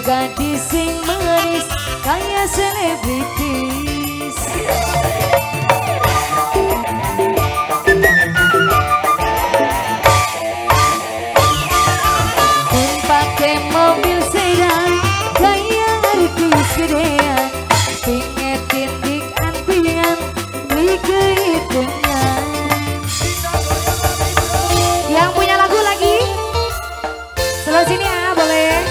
gadis sing manis kayak selebritis. Pun pakai mobil sedan kayak artis gedean, pingetin dik antingan beli kehitungan. Yang punya lagu lagi sebelah sini ya, boleh.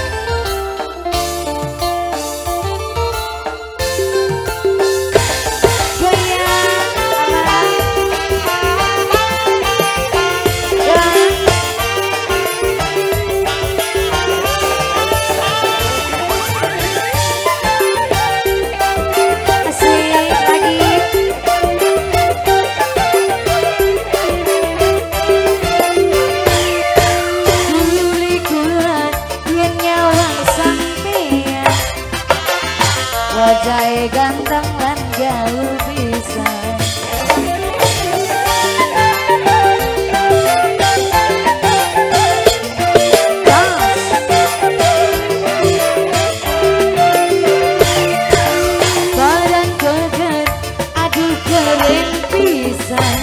Wajahnya ganteng lan jauh pisan. Badan keker, aduh keren pisan.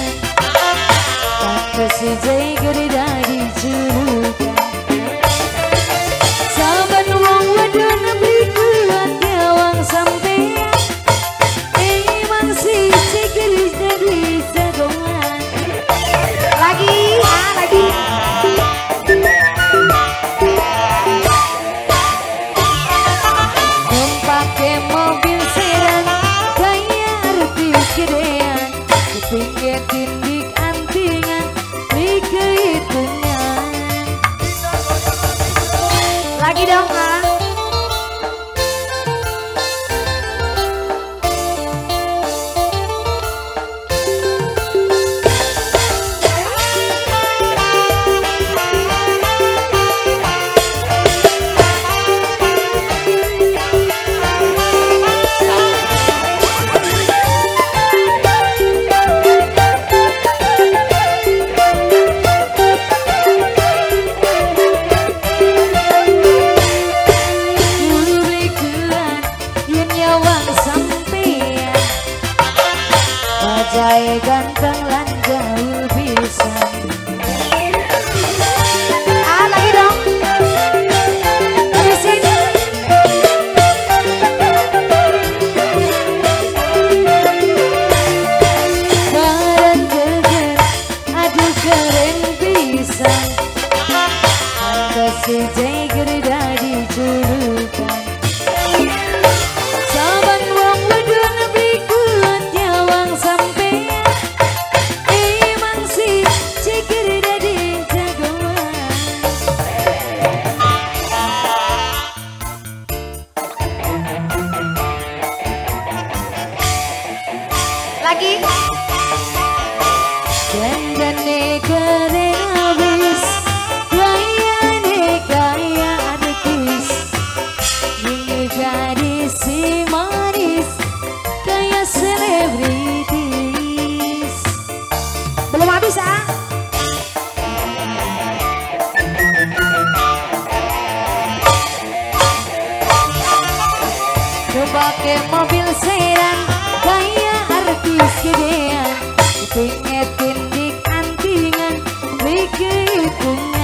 Tak si jager dari julukan. Saban wong wadon berikuan nyawang sampean, emang si ceger jadi jagoan. Lagi, lagi. Pakai mobil sedan kayak artis gedean, kepingin dik antingan di kehitungan. Lagi dong, wajahnya ganteng lan jauh pisan. Lagi dong. Habisin. Badan geger, aduh keren pisan. Pantes si jager dari julukan. Saban wong wedon berikuan nyawang sampean, emang si ceger dari jagoan. Lagi. Dandannya keren habis, gayanya kayak artis, ini gadis si manis kayak selebritis. Belum habis pakai mobil sedan kayak artis gedean, pingetin dik antingan beli kehitungan.